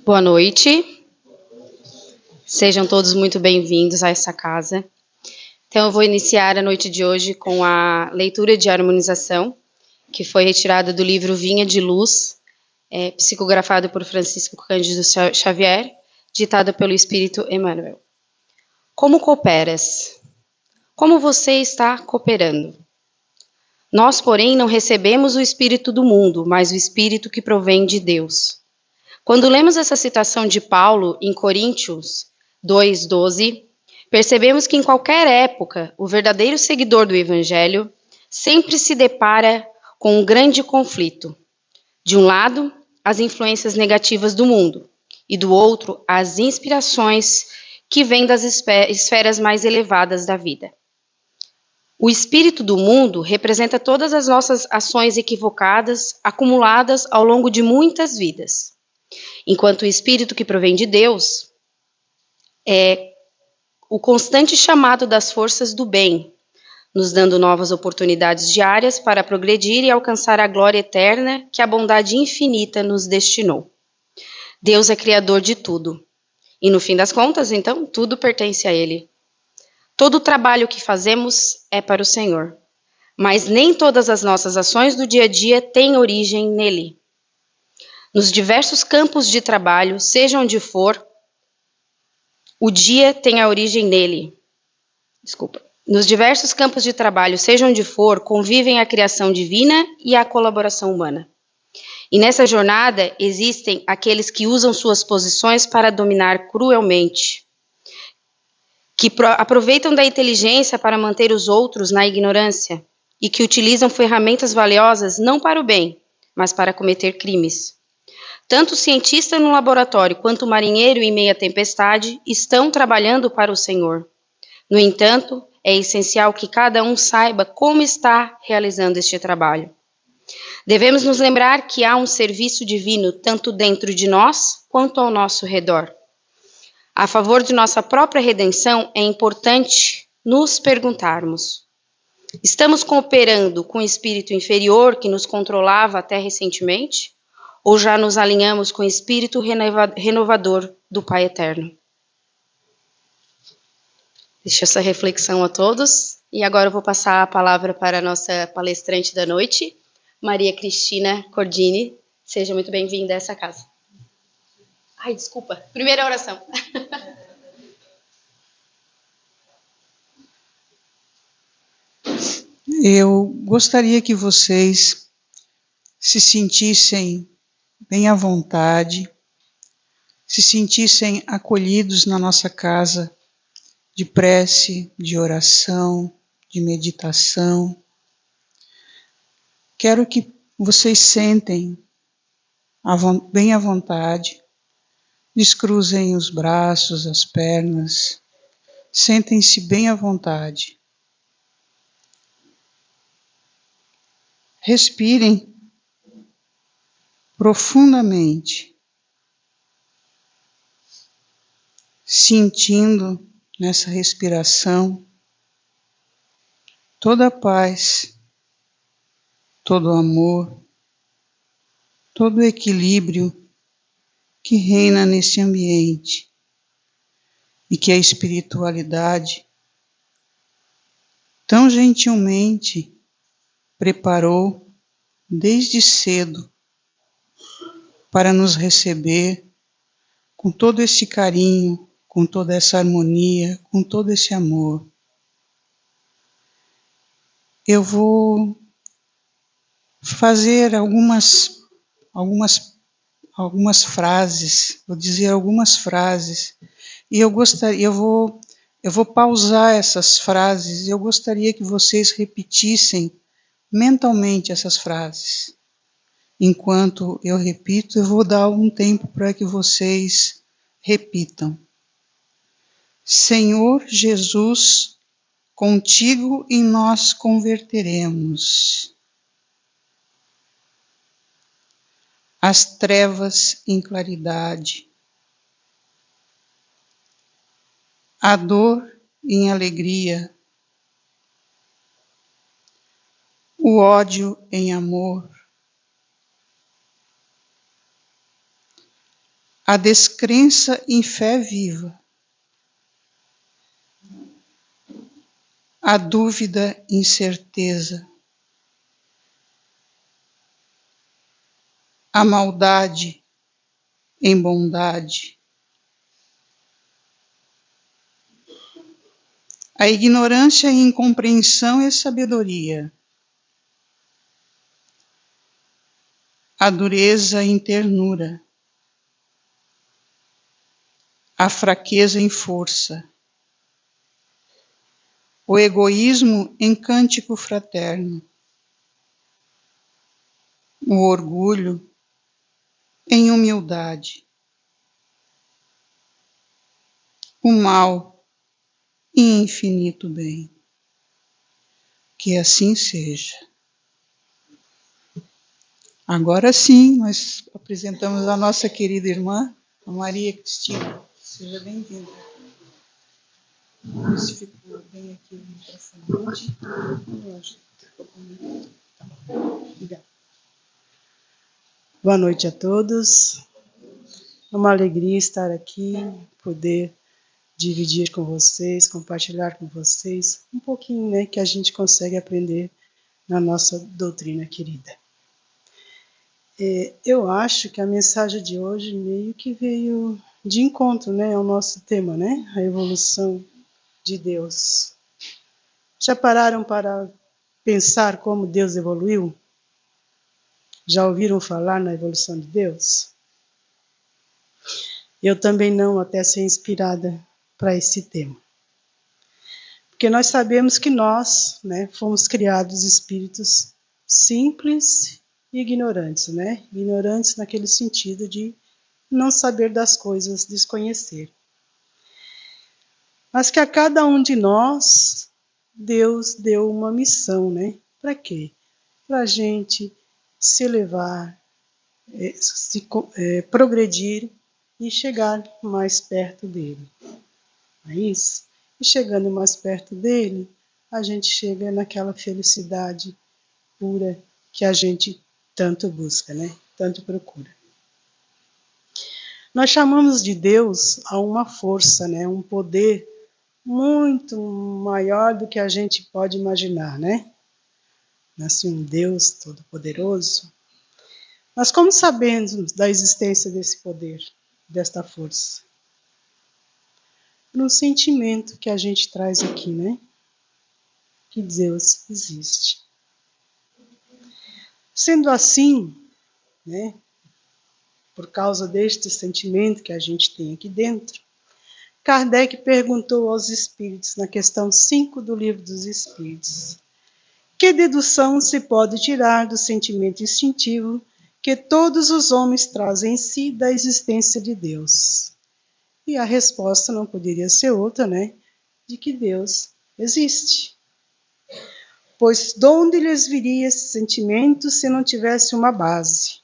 Boa noite, sejam todos muito bem-vindos a essa casa. Então, eu vou iniciar a noite de hoje com a leitura de harmonização, que foi retirada do livro Vinha de Luz, psicografado por Francisco Cândido Xavier, ditado pelo Espírito Emmanuel. Como cooperas? Como você está cooperando? Nós, porém, não recebemos o Espírito do mundo, mas o Espírito que provém de Deus. Quando lemos essa citação de Paulo em Coríntios 2:12, percebemos que em qualquer época, o verdadeiro seguidor do Evangelho sempre se depara com um grande conflito. De um lado, as influências negativas do mundo, e do outro, as inspirações que vêm das esferas mais elevadas da vida. O espírito do mundo representa todas as nossas ações equivocadas, acumuladas ao longo de muitas vidas. Enquanto o espírito que provém de Deus é o constante chamado das forças do bem, nos dando novas oportunidades diárias para progredir e alcançar a glória eterna que a bondade infinita nos destinou. Deus é criador de tudo. E no fim das contas, então, tudo pertence a Ele. Todo o trabalho que fazemos é para o Senhor. Mas nem todas as nossas ações do dia a dia têm origem nele. Nos diversos campos de trabalho, seja onde for, o dia tem a origem nele. Nos diversos campos de trabalho, seja onde for, convivem a criação divina e a colaboração humana. E nessa jornada existem aqueles que usam suas posições para dominar cruelmente, que aproveitam da inteligência para manter os outros na ignorância e que utilizam ferramentas valiosas não para o bem, mas para cometer crimes. Tanto o cientista no laboratório quanto o marinheiro em meia tempestade estão trabalhando para o Senhor. No entanto, é essencial que cada um saiba como está realizando este trabalho. Devemos nos lembrar que há um serviço divino tanto dentro de nós quanto ao nosso redor. A favor de nossa própria redenção, é importante nos perguntarmos: estamos cooperando com o espírito inferior que nos controlava até recentemente? Ou já nos alinhamos com o espírito renovador do Pai Eterno? Deixo essa reflexão a todos. E agora eu vou passar a palavra para a nossa palestrante da noite, Maria Cristina Cordini. Seja muito bem-vinda a essa casa. Ai, desculpa. Primeira oração. Eu gostaria que vocês se sentissem bem à vontade, se sentissem acolhidos na nossa casa de prece, de oração, de meditação. Quero que vocês sentem bem à vontade, descruzem os braços, as pernas, sentem-se bem à vontade. Respirem profundamente, sentindo nessa respiração toda a paz, todo o amor, todo o equilíbrio que reina nesse ambiente e que a espiritualidade tão gentilmente preparou desde cedo para nos receber com todo esse carinho, com toda essa harmonia, com todo esse amor. Eu vou fazer algumas frases, vou dizer algumas frases, e eu vou pausar essas frases, e eu gostaria que vocês repetissem mentalmente essas frases. Enquanto eu repito, eu vou dar algum tempo para que vocês repitam. Senhor Jesus, contigo em nós converteremos as trevas em claridade, a dor em alegria, o ódio em amor, a descrença em fé viva, a dúvida em certeza, a maldade em bondade, a ignorância em incompreensão e sabedoria, a dureza em ternura, a fraqueza em força, o egoísmo em cântico fraterno, o orgulho em humildade, o mal em infinito bem. Que assim seja. Agora sim, nós apresentamos a nossa querida irmã, a Maria Cristina. Seja bem-vinda. Vamos ver se ficou bem aqui o microfone. Obrigada. Boa noite a todos. É uma alegria estar aqui, poder dividir com vocês, compartilhar com vocês um pouquinho, né, que a gente consegue aprender na nossa doutrina querida. Eu acho que a mensagem de hoje meio que veio de encontro, né, ao nosso tema, né, a evolução de Deus. Já pararam para pensar como Deus evoluiu? Já ouviram falar na evolução de Deus? Eu também não, até ser inspirada para esse tema. Porque nós sabemos que nós, né, fomos criados espíritos simples e ignorantes, né? Ignorantes naquele sentido de não saber das coisas, desconhecer. Mas que a cada um de nós, Deus deu uma missão, né? Para quê? Para a gente se elevar, progredir e chegar mais perto dele. Não é isso? E chegando mais perto dele, a gente chega naquela felicidade pura que a gente tanto busca, né? Tanto procura. Nós chamamos de Deus a uma força, né? Um poder muito maior do que a gente pode imaginar, né? Assim, um Deus todo-poderoso. Mas como sabemos da existência desse poder, desta força? No sentimento que a gente traz aqui, né? Que Deus existe. Sendo assim, né, por causa deste sentimento que a gente tem aqui dentro, Kardec perguntou aos espíritos, na questão 5 do Livro dos Espíritos, que dedução se pode tirar do sentimento instintivo que todos os homens trazem em si da existência de Deus? E a resposta não poderia ser outra, né, de que Deus existe. Pois de onde lhes viria esse sentimento se não tivesse uma base?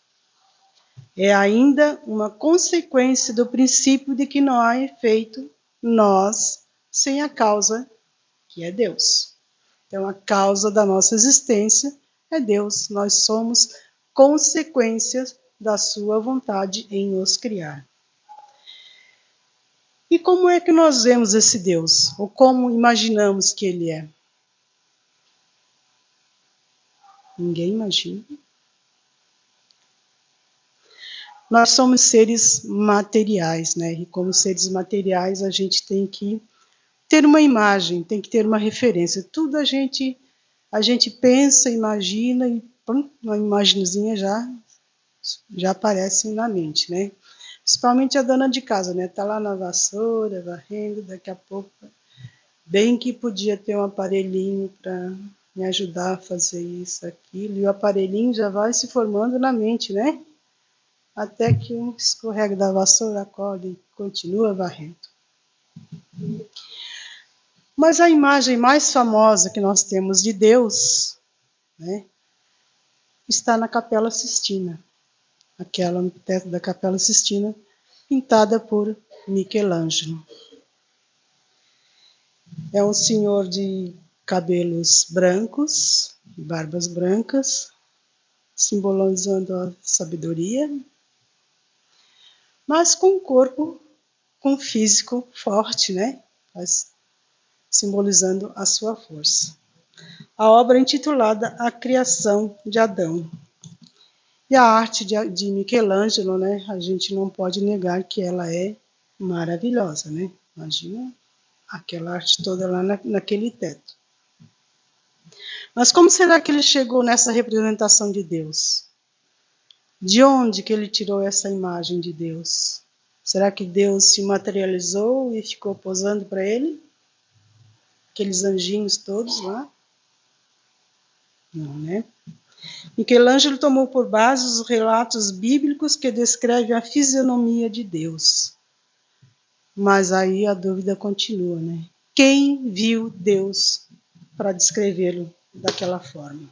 É ainda uma consequência do princípio de que não há efeito nós sem a causa, que é Deus. Então, a causa da nossa existência é Deus. Nós somos consequências da sua vontade em nos criar. E como é que nós vemos esse Deus? Ou como imaginamos que ele é? Ninguém imagina. Nós somos seres materiais, né? E como seres materiais, a gente tem que ter uma imagem, tem que ter uma referência. Tudo a gente pensa, imagina e pum, uma imagenzinha já aparece na mente, né? Principalmente a dona de casa, né? Tá lá na vassoura, varrendo, daqui a pouco, bem que podia ter um aparelhinho para me ajudar a fazer isso, aquilo, e o aparelhinho já vai se formando na mente, né? Até que um escorrega da vassoura, acorda e continua varrendo. Mas a imagem mais famosa que nós temos de Deus, né, está na Capela Sistina. Aquela no teto da Capela Sistina, pintada por Michelangelo. É um senhor de cabelos brancos, barbas brancas, simbolizando a sabedoria. mas com um corpo, com um físico forte, né? Mas simbolizando a sua força. A obra é intitulada A Criação de Adão. E a arte de Michelangelo, né? A gente não pode negar que ela é maravilhosa, né? Imagina aquela arte toda lá naquele teto. Mas como será que ele chegou nessa representação de Deus? De onde que ele tirou essa imagem de Deus? Será que Deus se materializou e ficou posando para ele? Aqueles anjinhos todos lá? Não, né? Michelangelo tomou por base os relatos bíblicos que descrevem a fisionomia de Deus. Mas aí a dúvida continua, né? Quem viu Deus para descrevê-lo daquela forma?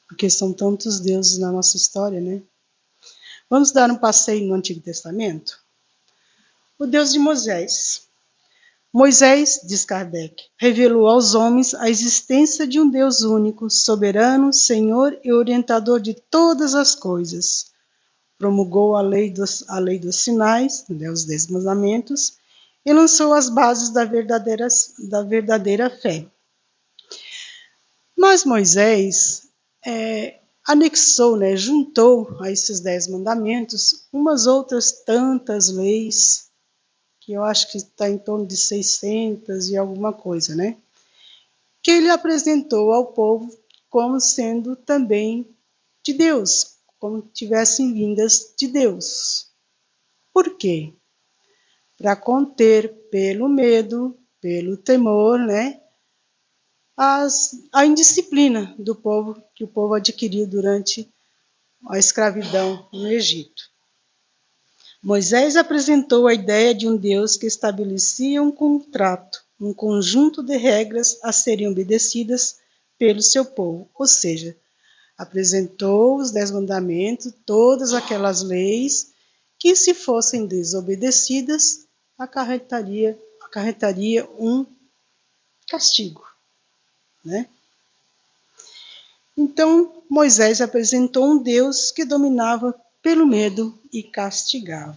Porque são tantos deuses na nossa história, né? Vamos dar um passeio no Antigo Testamento? O Deus de Moisés. Moisés, diz Kardec, revelou aos homens a existência de um Deus único, soberano, Senhor e orientador de todas as coisas. Promulgou a lei dos sinais, né, os 10 mandamentos, e lançou as bases da verdadeira fé. Mas Moisés anexou, né, juntou a esses 10 mandamentos umas outras tantas leis, que eu acho que está em torno de 600 e alguma coisa, né? Que ele apresentou ao povo como sendo também de Deus, como tivessem vindas de Deus. Por quê? Para conter pelo medo, pelo temor, né, a indisciplina do povo, que o povo adquiriu durante a escravidão no Egito. Moisés apresentou a ideia de um Deus que estabelecia um contrato, um conjunto de regras a serem obedecidas pelo seu povo, ou seja, apresentou os 10 mandamentos, todas aquelas leis que, se fossem desobedecidas, acarretaria um castigo, né? Então, Moisés apresentou um Deus que dominava pelo medo e castigava.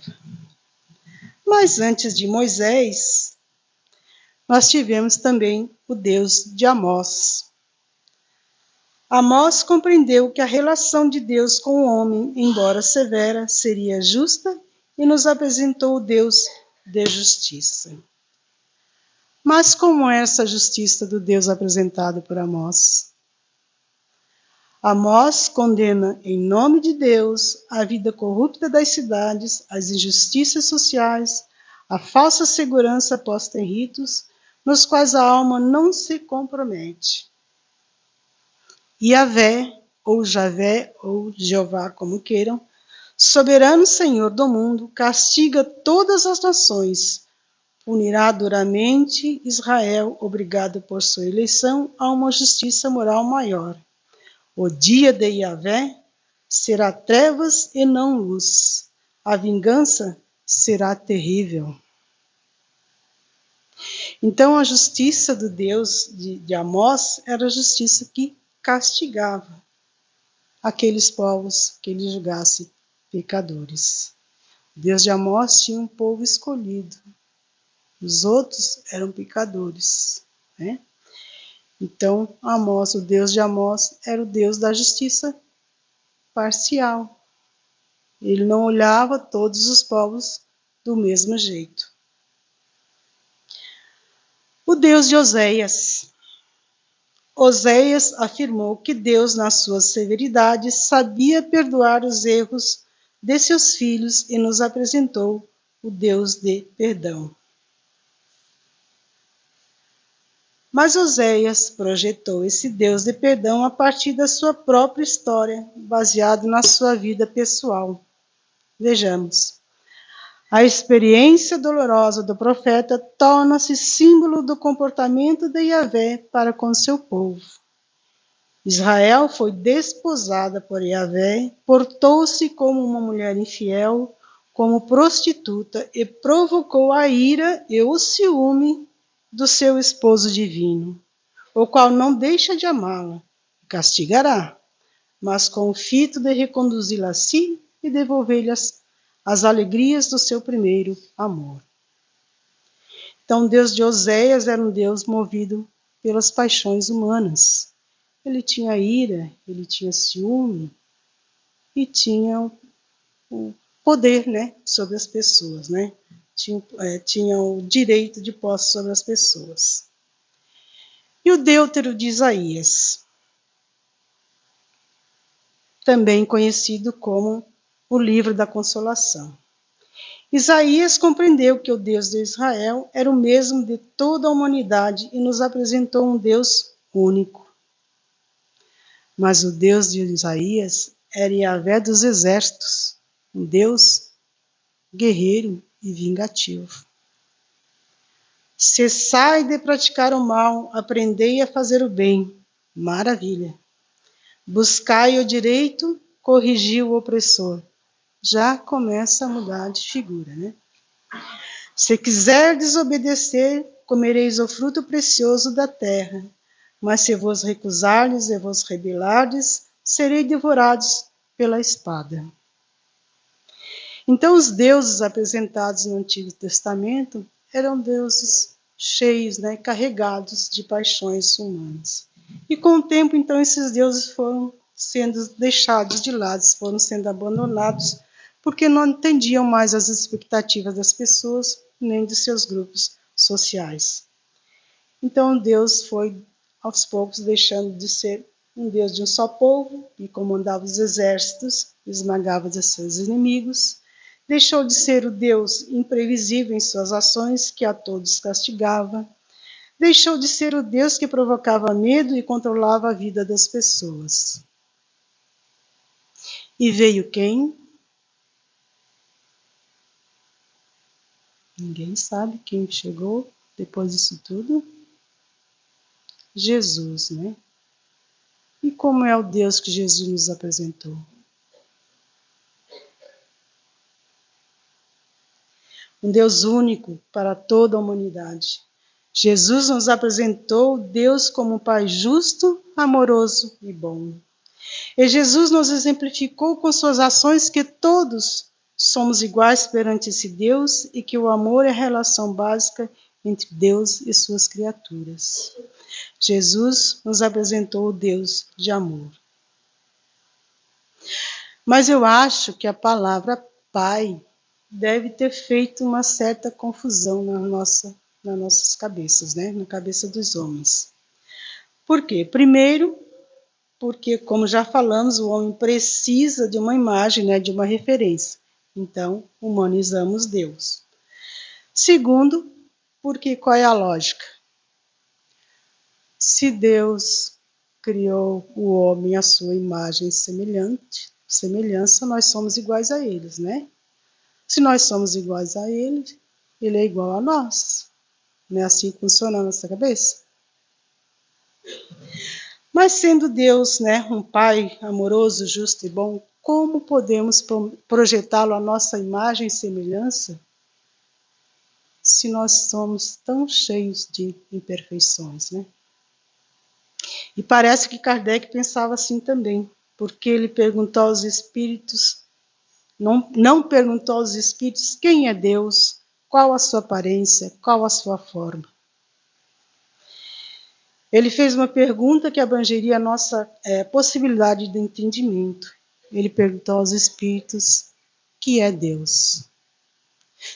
Mas antes de Moisés, nós tivemos também o Deus de Amós. Amós compreendeu que a relação de Deus com o homem, embora severa, seria justa e nos apresentou o Deus de justiça. Mas como é essa justiça do Deus apresentado por Amós? Amós condena em nome de Deus a vida corrupta das cidades, as injustiças sociais, a falsa segurança posta em ritos, nos quais a alma não se compromete. Yahvé, ou Javé, ou Jeová, como queiram, soberano Senhor do mundo, castiga todas as nações, punirá duramente Israel, obrigado por sua eleição a uma justiça moral maior. O dia de Yahvé será trevas e não luz. A vingança será terrível. Então, a justiça do Deus de Amós era a justiça que castigava aqueles povos que ele julgasse pecadores. O Deus de Amós tinha um povo escolhido. Os outros eram pecadores, né? Então, Amós, o Deus de Amós, era o Deus da justiça parcial. Ele não olhava todos os povos do mesmo jeito. O Deus de Oséias. Oséias afirmou que Deus, na sua severidade, sabia perdoar os erros de seus filhos e nos apresentou o Deus de perdão. Mas Oséias projetou esse Deus de perdão a partir da sua própria história, baseado na sua vida pessoal. Vejamos. A experiência dolorosa do profeta torna-se símbolo do comportamento de Yahvé para com seu povo. Israel foi desposada por Yahvé, portou-se como uma mulher infiel, como prostituta e provocou a ira e o ciúme do seu esposo divino, o qual não deixa de amá-la, castigará, mas com o fito de reconduzi-la a si e devolver-lhe as alegrias do seu primeiro amor. Então, o Deus de Oséias era um Deus movido pelas paixões humanas. Ele tinha ira, ele tinha ciúme e tinha o poder, né, sobre as pessoas, né? Tinha o direito de posse sobre as pessoas. E o Deutero de Isaías, também conhecido como o Livro da Consolação. Isaías compreendeu que o Deus de Israel era o mesmo de toda a humanidade e nos apresentou um Deus único. Mas o Deus de Isaías era Yahvé dos exércitos, um Deus guerreiro e vingativo. Cessai de praticar o mal, aprendei a fazer o bem. Maravilha. Buscai o direito, corrigi o opressor. Já começa a mudar de figura, né? Se quiser desobedecer, comereis o fruto precioso da terra. Mas se vos recusardes e vos rebelardes, sereis devorados pela espada. Então, os deuses apresentados no Antigo Testamento eram deuses cheios, né, carregados de paixões humanas. E com o tempo, então, esses deuses foram sendo deixados de lado, foram sendo abandonados, porque não atendiam mais às expectativas das pessoas, nem de seus grupos sociais. Então, Deus foi, aos poucos, deixando de ser um Deus de um só povo, e comandava os exércitos, esmagava os seus inimigos. Deixou de ser o Deus imprevisível em suas ações, que a todos castigava. Deixou de ser o Deus que provocava medo e controlava a vida das pessoas. E veio quem? Ninguém sabe quem chegou depois disso tudo. Jesus, né? E como é o Deus que Jesus nos apresentou? Um Deus único para toda a humanidade. Jesus nos apresentou Deus como um Pai justo, amoroso e bom. E Jesus nos exemplificou com suas ações que todos somos iguais perante esse Deus e que o amor é a relação básica entre Deus e suas criaturas. Jesus nos apresentou o Deus de amor. Mas eu acho que a palavra Pai deve ter feito uma certa confusão nas nossas cabeças, né? Na cabeça dos homens. Por quê? Primeiro, porque, como já falamos, o homem precisa de uma imagem, né? De uma referência. Então, humanizamos Deus. Segundo, porque qual é a lógica? Se Deus criou o homem à sua imagem e semelhança, nós somos iguais a eles, né? Se nós somos iguais a ele, ele é igual a nós. Não é assim que funciona a nossa cabeça? Mas sendo Deus, né, um Pai amoroso, justo e bom, como podemos projetá-lo à nossa imagem e semelhança se nós somos tão cheios de imperfeições, né? E parece que Kardec pensava assim também, porque ele perguntou aos espíritos, não perguntou aos espíritos quem é Deus, qual a sua aparência, qual a sua forma. Ele fez uma pergunta que abrangeria a nossa possibilidade de entendimento. Ele perguntou aos espíritos que é Deus.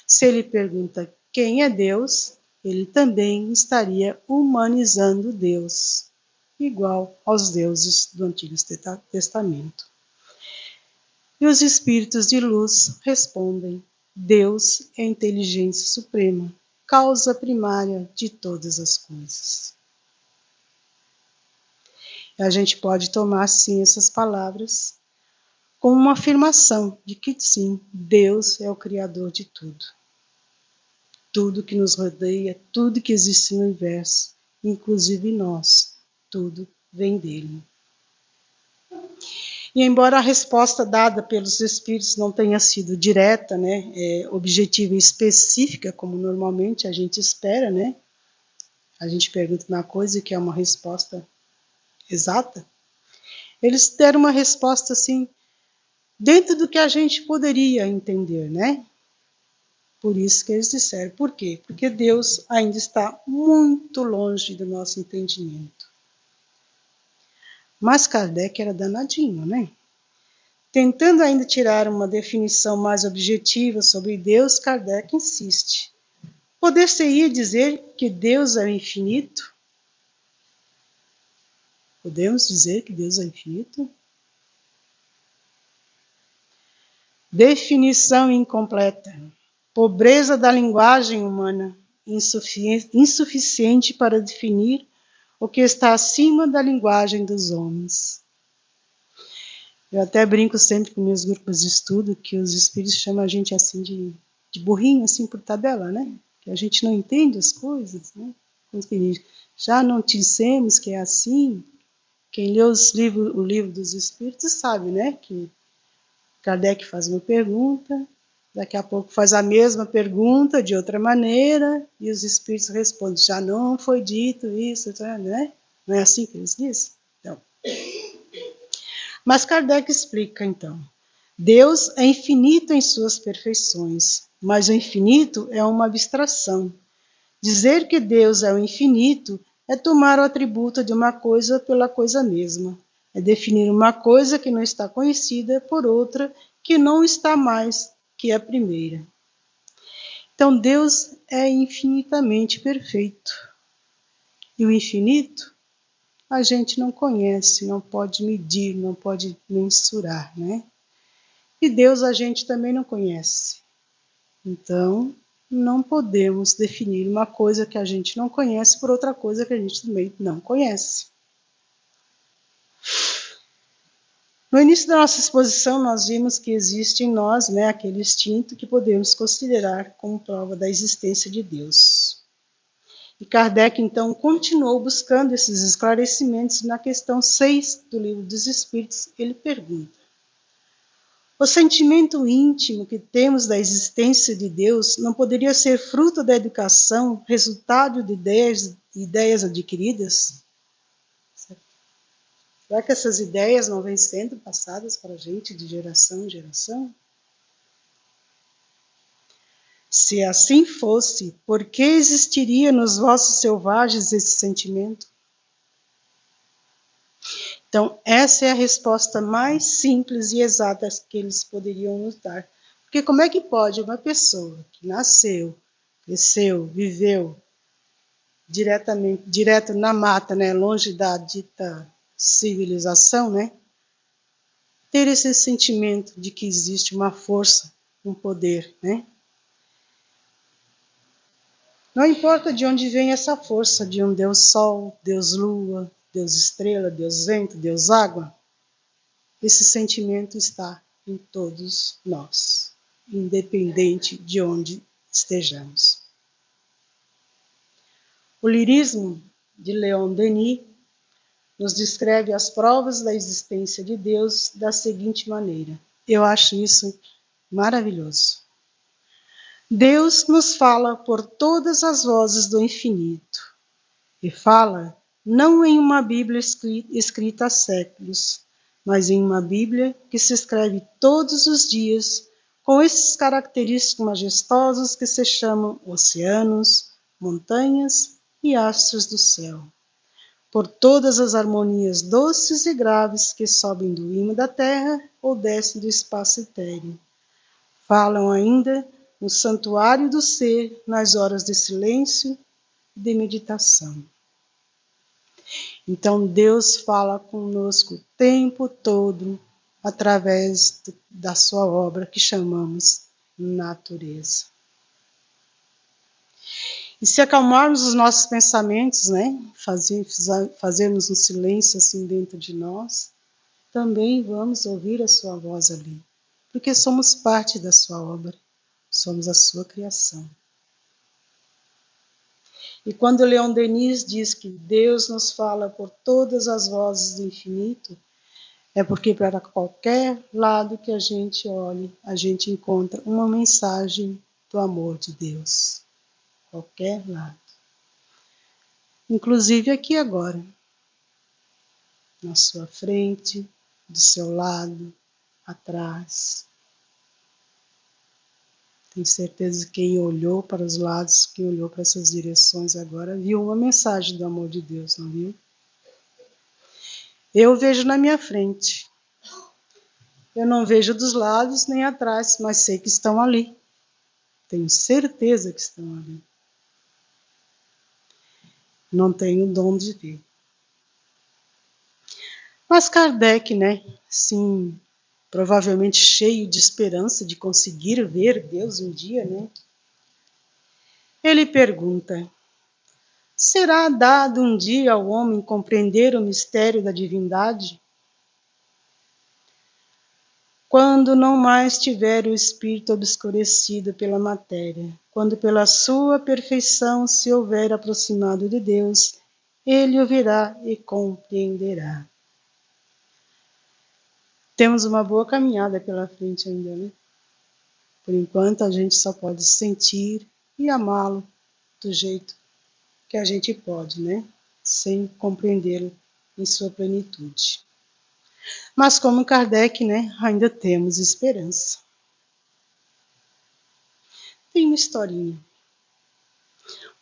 Se ele pergunta quem é Deus, ele também estaria humanizando Deus, igual aos deuses do Antigo Testamento. E os espíritos de luz respondem: Deus é a inteligência suprema, causa primária de todas as coisas. A gente pode tomar, sim, essas palavras como uma afirmação de que, sim, Deus é o Criador de tudo. Tudo que nos rodeia, tudo que existe no universo, inclusive nós, tudo vem dele. E embora a resposta dada pelos espíritos não tenha sido direta, né, objetiva e específica, como normalmente a gente espera, né? A gente pergunta uma coisa que é uma resposta exata. Eles deram uma resposta assim dentro do que a gente poderia entender, né? Por isso que eles disseram. Por quê? Porque Deus ainda está muito longe do nosso entendimento. Mas Kardec era danadinho, né? Tentando ainda tirar uma definição mais objetiva sobre Deus, Kardec insiste. Poder-se-ia dizer que Deus é infinito? Podemos dizer que Deus é infinito? Definição incompleta. Pobreza da linguagem humana, insuficiente para definir o que está acima da linguagem dos homens. Eu até brinco sempre com meus grupos de estudo que os espíritos chamam a gente assim de burrinho, assim por tabela, né? Que a gente não entende as coisas, né? Já não dissemos que é assim. Quem lê o livro dos espíritos sabe, né? Que Kardec faz uma pergunta, daqui a pouco faz a mesma pergunta de outra maneira, e os espíritos respondem, já não foi dito isso, né? Não é assim que eles dizem? Então, mas Kardec explica, então, Deus é infinito em suas perfeições, mas o infinito é uma abstração. Dizer que Deus é o infinito é tomar o atributo de uma coisa pela coisa mesma. É definir uma coisa que não está conhecida por outra que não está mais que a primeira. Então Deus é infinitamente perfeito. E o infinito a gente não conhece, não pode medir, não pode mensurar, né? E Deus a gente também não conhece. Então, não podemos definir uma coisa que a gente não conhece por outra coisa que a gente também não conhece. No início da nossa exposição, nós vimos que existe em nós, né, aquele instinto que podemos considerar como prova da existência de Deus. E Kardec, então, continuou buscando esses esclarecimentos na questão 6 do Livro dos Espíritos. Ele pergunta: o sentimento íntimo que temos da existência de Deus não poderia ser fruto da educação, resultado de ideias adquiridas? Será que essas ideias não vêm sendo passadas para a gente de geração em geração? Se assim fosse, por que existiria nos vossos selvagens esse sentimento? Então, essa é a resposta mais simples e exata que eles poderiam nos dar. Porque como é que pode uma pessoa que nasceu, cresceu, viveu direto na mata, né, longe da dita civilização, né, ter esse sentimento de que existe uma força, um poder, né? Não importa de onde vem essa força, de um Deus Sol, Deus Lua, Deus Estrela, Deus Vento, Deus Água, esse sentimento está em todos nós, independente de onde estejamos. O lirismo de Leon Denis nos descreve as provas da existência de Deus da seguinte maneira. Eu acho isso maravilhoso. Deus nos fala por todas as vozes do infinito, e fala não em uma Bíblia escrita há séculos, mas em uma Bíblia que se escreve todos os dias, com esses característicos majestosos que se chamam oceanos, montanhas e astros do céu. Por todas as harmonias doces e graves que sobem do imo da terra ou descem do espaço etéreo. Falam ainda no santuário do ser, nas horas de silêncio e de meditação. Então Deus fala conosco o tempo todo através da sua obra que chamamos natureza. E se acalmarmos os nossos pensamentos, né, fazermos um silêncio assim dentro de nós, também vamos ouvir a sua voz ali, porque somos parte da sua obra, somos a sua criação. E quando Leon Denis diz que Deus nos fala por todas as vozes do infinito, é porque para qualquer lado que a gente olhe, a gente encontra uma mensagem do amor de Deus. Qualquer lado. Inclusive aqui agora. Na sua frente, do seu lado, atrás. Tenho certeza que quem olhou para os lados, quem olhou para essas direções agora, viu uma mensagem do amor de Deus, não viu? Eu vejo na minha frente. Eu não vejo dos lados nem atrás, mas sei que estão ali. Tenho certeza que estão ali. Não tenho o dom de ver. Mas Kardec, né? Sim, provavelmente cheio de esperança de conseguir ver Deus um dia, né? Ele pergunta: será dado um dia ao homem compreender o mistério da divindade? Quando não mais tiver o espírito obscurecido pela matéria, quando pela sua perfeição se houver aproximado de Deus, ele o verá e compreenderá. Temos uma boa caminhada pela frente ainda, né? Por enquanto a gente só pode sentir e amá-lo do jeito que a gente pode, né? Sem compreendê-lo em sua plenitude. Mas como Kardec, né, ainda temos esperança. Tem uma historinha.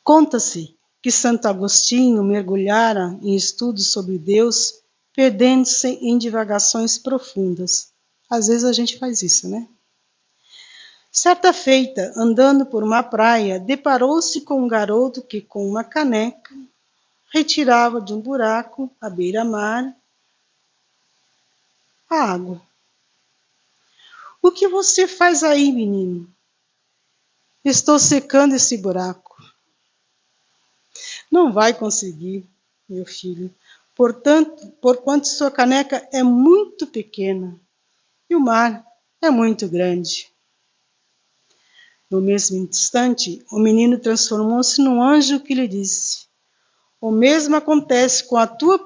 Conta-se que Santo Agostinho mergulhara em estudos sobre Deus, perdendo-se em divagações profundas. Às vezes a gente faz isso, né? Certa feita, andando por uma praia, deparou-se com um garoto que, com uma caneca, retirava de um buraco, à beira-mar, a água. O que você faz aí, menino? Estou secando esse buraco. Não vai conseguir, meu filho, porquanto sua caneca é muito pequena e o mar é muito grande. No mesmo instante, o menino transformou-se num anjo que lhe disse: o mesmo acontece com a tua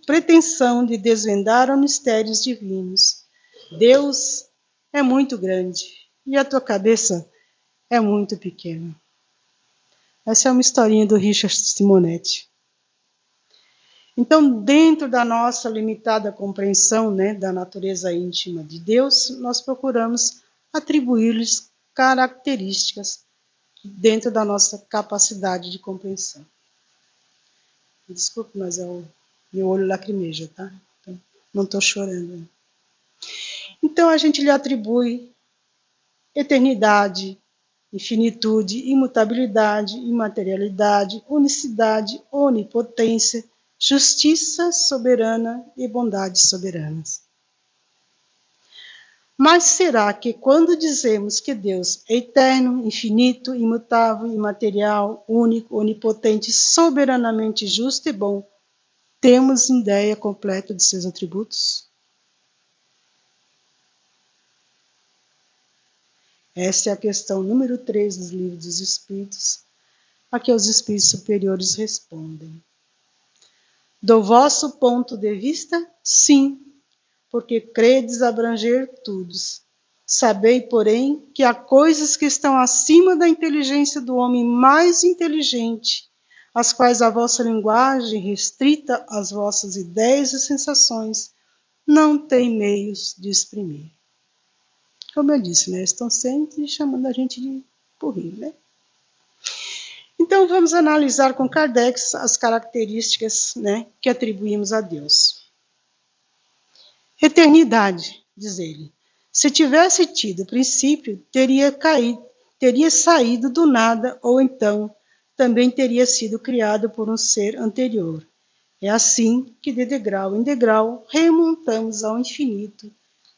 pretensão de desvendar os mistérios divinos. Deus é muito grande e a tua cabeça é muito pequena. Essa é uma historinha do Richard Simonetti. Então, dentro da nossa limitada compreensão, né, da natureza íntima de Deus, nós procuramos atribuir-lhes características dentro da nossa capacidade de compreensão. Desculpe, mas meu olho lacrimeja, tá? Então, não estou chorando. Então, a gente lhe atribui eternidade, infinitude, imutabilidade, imaterialidade, unicidade, onipotência, justiça soberana e bondade soberanas. Mas será que quando dizemos que Deus é eterno, infinito, imutável, imaterial, único, onipotente, soberanamente justo e bom, temos ideia completa de seus atributos? Essa é a questão número 3 dos livros dos Espíritos, a que os Espíritos superiores respondem. Do vosso ponto de vista, sim, porque credes abranger todos. Sabei, porém, que há coisas que estão acima da inteligência do homem mais inteligente, as quais a vossa linguagem, restrita às vossas ideias e sensações, não tem meios de exprimir. Como eu disse, né? Estão sempre chamando a gente de burrinho, né? Então, vamos analisar com Kardec as características, né, que atribuímos a Deus. Eternidade, diz ele. Se tivesse tido princípio, teria saído do nada, ou então também teria sido criado por um ser anterior. É assim que, de degrau em degrau, remontamos ao infinito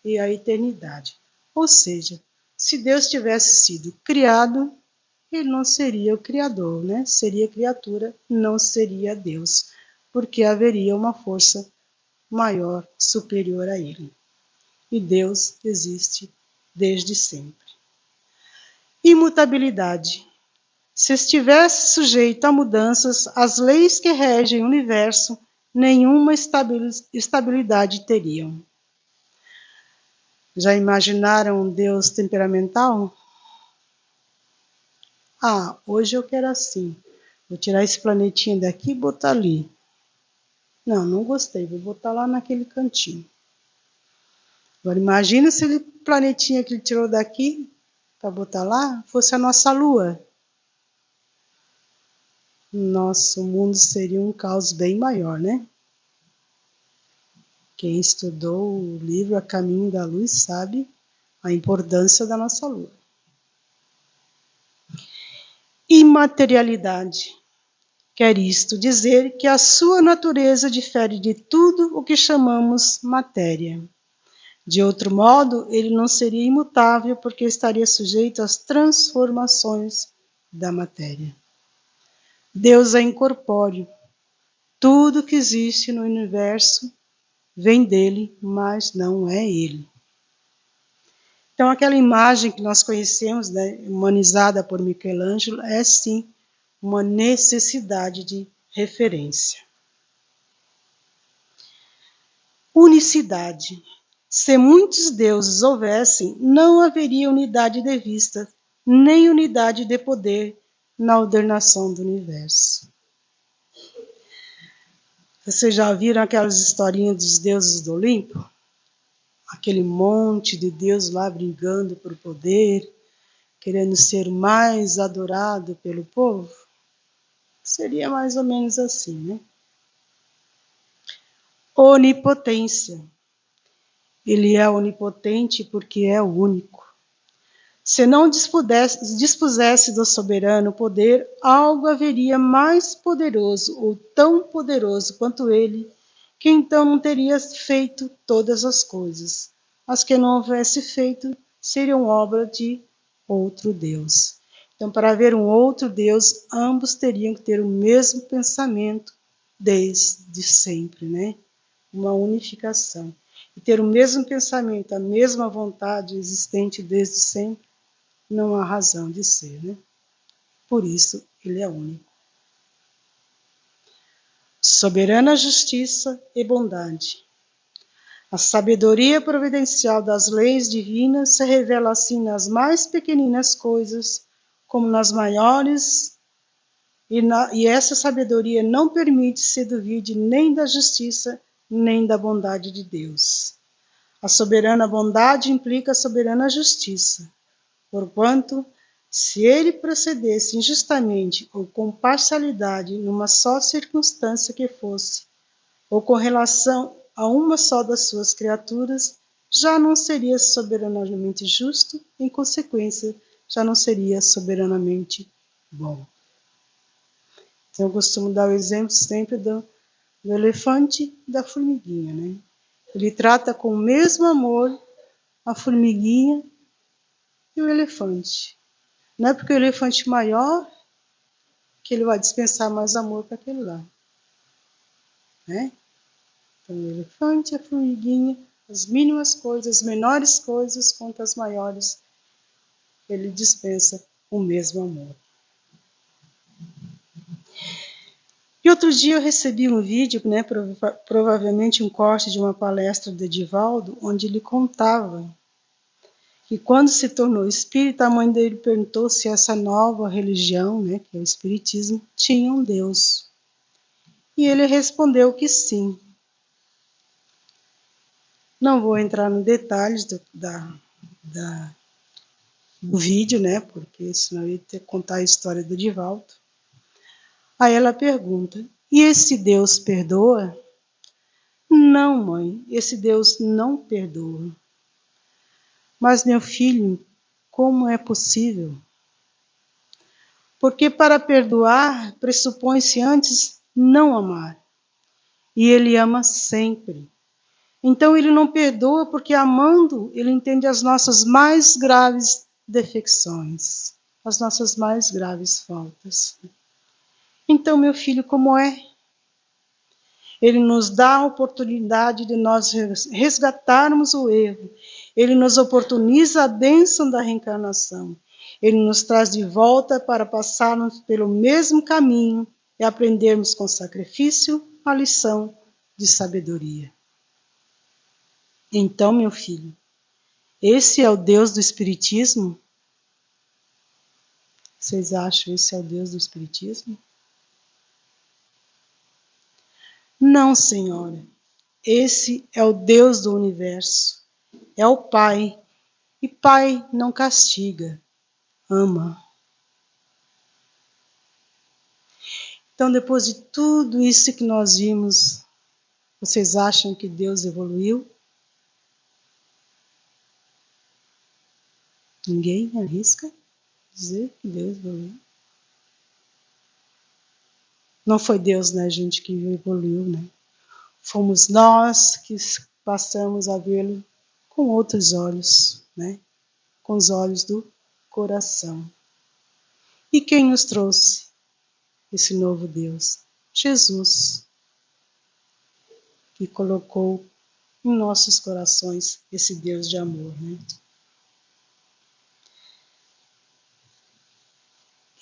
e à eternidade. Ou seja, se Deus tivesse sido criado, ele não seria o Criador, né? Seria criatura, não seria Deus, porque haveria uma força maior, superior a ele. E Deus existe desde sempre. Imutabilidade. Se estivesse sujeito a mudanças, as leis que regem o universo, nenhuma estabilidade teriam. Já imaginaram um Deus temperamental? Ah, hoje eu quero assim. Vou tirar esse planetinha daqui e botar ali. Não, não gostei. Vou botar lá naquele cantinho. Agora imagina se ele planetinha que ele tirou daqui para botar lá fosse a nossa Lua. Nosso mundo seria um caos bem maior, né? Quem estudou o livro A Caminho da Luz sabe a importância da nossa Lua. Imaterialidade. Quer isto dizer que a sua natureza difere de tudo o que chamamos matéria. De outro modo, ele não seria imutável porque estaria sujeito às transformações da matéria. Deus é incorpóreo. Tudo que existe no universo vem dele, mas não é ele. Então, aquela imagem que nós conhecemos, né, humanizada por Michelangelo, é sim uma necessidade de referência. Unicidade. Se muitos deuses houvessem, não haveria unidade de vista, nem unidade de poder na ordenação do universo. Vocês já viram aquelas historinhas dos deuses do Olimpo? Aquele monte de Deus lá brigando por poder, querendo ser mais adorado pelo povo? Seria mais ou menos assim, né? Onipotência. Ele é onipotente porque é o único. Se não dispusesse do soberano poder, algo haveria mais poderoso ou tão poderoso quanto ele, que então não teria feito todas as coisas. As que não houvesse feito seriam obra de outro Deus. Então, para haver um outro Deus, ambos teriam que ter o mesmo pensamento desde sempre, né? Uma unificação. E ter o mesmo pensamento, a mesma vontade existente desde sempre, não há razão de ser, né? Por isso, ele é único. Soberana justiça e bondade. A sabedoria providencial das leis divinas se revela assim nas mais pequeninas coisas, como nas maiores, e essa sabedoria não permite se duvide nem da justiça, nem da bondade de Deus. A soberana bondade implica a soberana justiça, porquanto, se ele procedesse injustamente ou com parcialidade numa só circunstância que fosse, ou com relação a uma só das suas criaturas, já não seria soberanamente justo, em consequência, já não seria soberanamente bom. Então, eu costumo dar o exemplo sempre do elefante e da formiguinha, né? Ele trata com o mesmo amor a formiguinha e o elefante. Não é porque o elefante maior que ele vai dispensar mais amor para aquele lá, né? Então, o elefante, a formiguinha, as mínimas coisas, as menores coisas, quanto as maiores, ele dispensa o mesmo amor. E outro dia eu recebi um vídeo, né, provavelmente um corte de uma palestra de Edivaldo, onde ele contava que quando se tornou espírita, a mãe dele perguntou se essa nova religião, né, que é o espiritismo, tinha um Deus. E ele respondeu que sim. Não vou entrar nos detalhes do vídeo, né, porque senão eu ia ter que contar a história do Edivaldo. Aí ela pergunta, e esse Deus perdoa? Não, mãe, esse Deus não perdoa. Mas, meu filho, como é possível? Porque para perdoar, pressupõe-se antes não amar. E ele ama sempre. Então, ele não perdoa porque, amando, ele entende as nossas mais graves defecções, as nossas mais graves faltas. Então, meu filho, como é? Ele nos dá a oportunidade de nós resgatarmos o erro. Ele nos oportuniza a bênção da reencarnação. Ele nos traz de volta para passarmos pelo mesmo caminho e aprendermos com sacrifício a lição de sabedoria. Então, meu filho, esse é o Deus do Espiritismo? Vocês acham esse é o Deus do Espiritismo? Não, senhora. Esse é o Deus do universo. é o Pai, e Pai não castiga, ama. Então, depois de tudo isso que nós vimos, vocês acham que Deus evoluiu? Ninguém arrisca dizer que Deus evoluiu. Não foi Deus, né, gente, que evoluiu, né? Fomos nós que passamos a vê-lo com outros olhos, né? Com os olhos do coração. E quem nos trouxe esse novo Deus? Jesus, que colocou em nossos corações esse Deus de amor, né?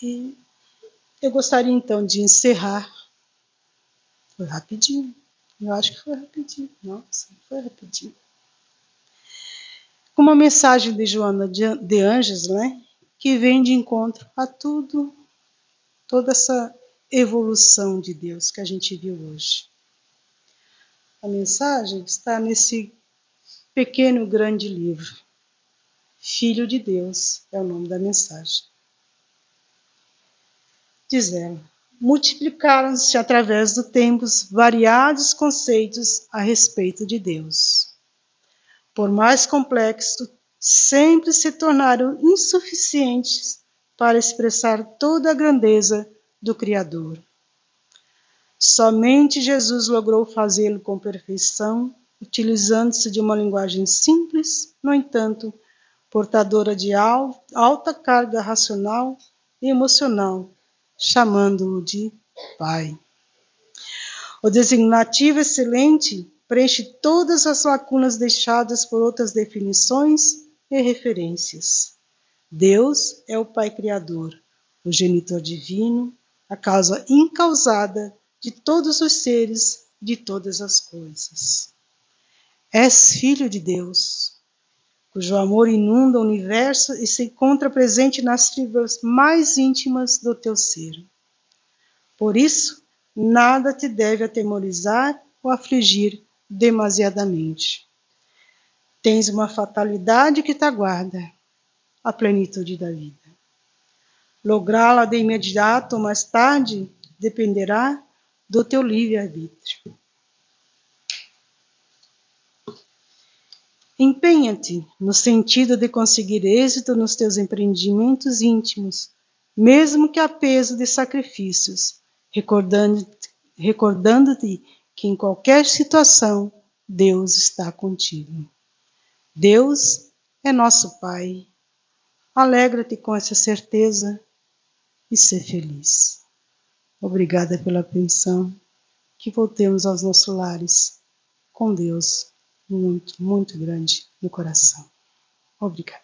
E eu gostaria então de encerrar. Foi rapidinho. Eu acho que foi rapidinho. Nossa, foi rapidinho. Com uma mensagem de Joana de Anjos, né? Que vem de encontro a tudo, toda essa evolução de Deus que a gente viu hoje. A mensagem está nesse pequeno grande livro. Filho de Deus é o nome da mensagem. Diz ela: multiplicaram-se através do tempo variados conceitos a respeito de Deus. Por mais complexos, sempre se tornaram insuficientes para expressar toda a grandeza do Criador. Somente Jesus logrou fazê-lo com perfeição, utilizando-se de uma linguagem simples, no entanto, portadora de alta carga racional e emocional, chamando-o de Pai. O designativo excelente preenche todas as lacunas deixadas por outras definições e referências. Deus é o Pai Criador, o genitor divino, a causa incausada de todos os seres, de todas as coisas. És filho de Deus, cujo amor inunda o universo e se encontra presente nas fibras mais íntimas do teu ser. Por isso, nada te deve atemorizar ou afligir demasiadamente. Tens uma fatalidade que te aguarda, a plenitude da vida. Lográ-la de imediato ou mais tarde dependerá do teu livre-arbítrio. Empenha-te no sentido de conseguir êxito nos teus empreendimentos íntimos, mesmo que a peso de sacrifícios, recordando-te que em qualquer situação Deus está contigo. Deus é nosso Pai. Alegra-te com essa certeza e ser feliz. Obrigada pela atenção. Que voltemos aos nossos lares com Deus muito, muito grande no coração. Obrigada.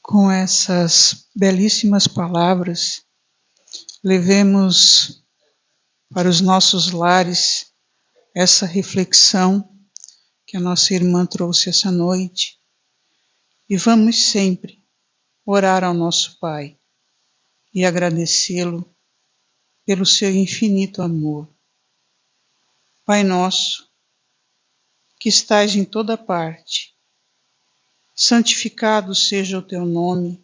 Com essas belíssimas palavras, levemos para os nossos lares essa reflexão que a nossa irmã trouxe essa noite e vamos sempre orar ao nosso Pai e agradecê-lo pelo seu infinito amor. Pai nosso, que estás em toda parte, santificado seja o teu nome,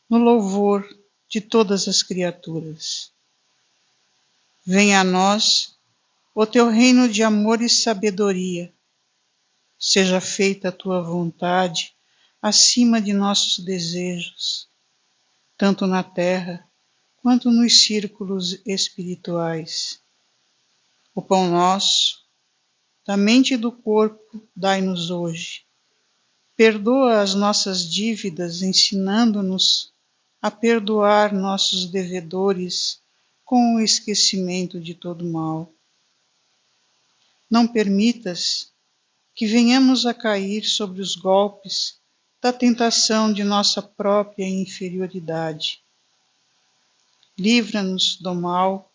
no louvor de todas as criaturas. Venha a nós o teu reino de amor e sabedoria. Seja feita a tua vontade acima de nossos desejos, tanto na terra quanto nos círculos espirituais. O pão nosso, da mente e do corpo, dai-nos hoje. Perdoa as nossas dívidas, ensinando-nos a perdoar nossos devedores com o esquecimento de todo mal. Não permitas que venhamos a cair sobre os golpes da tentação de nossa própria inferioridade. Livra-nos do mal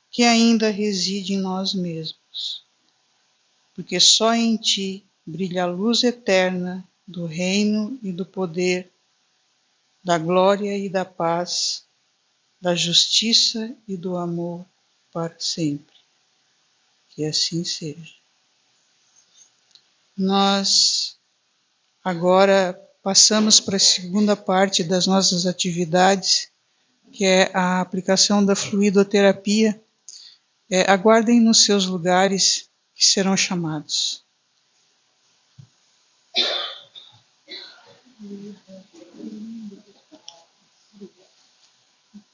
que ainda reside em nós mesmos, porque só em ti brilha a luz eterna do reino e do poder, da glória e da paz, da justiça e do amor para sempre. Que assim seja. Nós agora passamos para a segunda parte das nossas atividades, que é a aplicação da fluidoterapia. Aguardem nos seus lugares que serão chamados.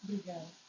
Obrigada.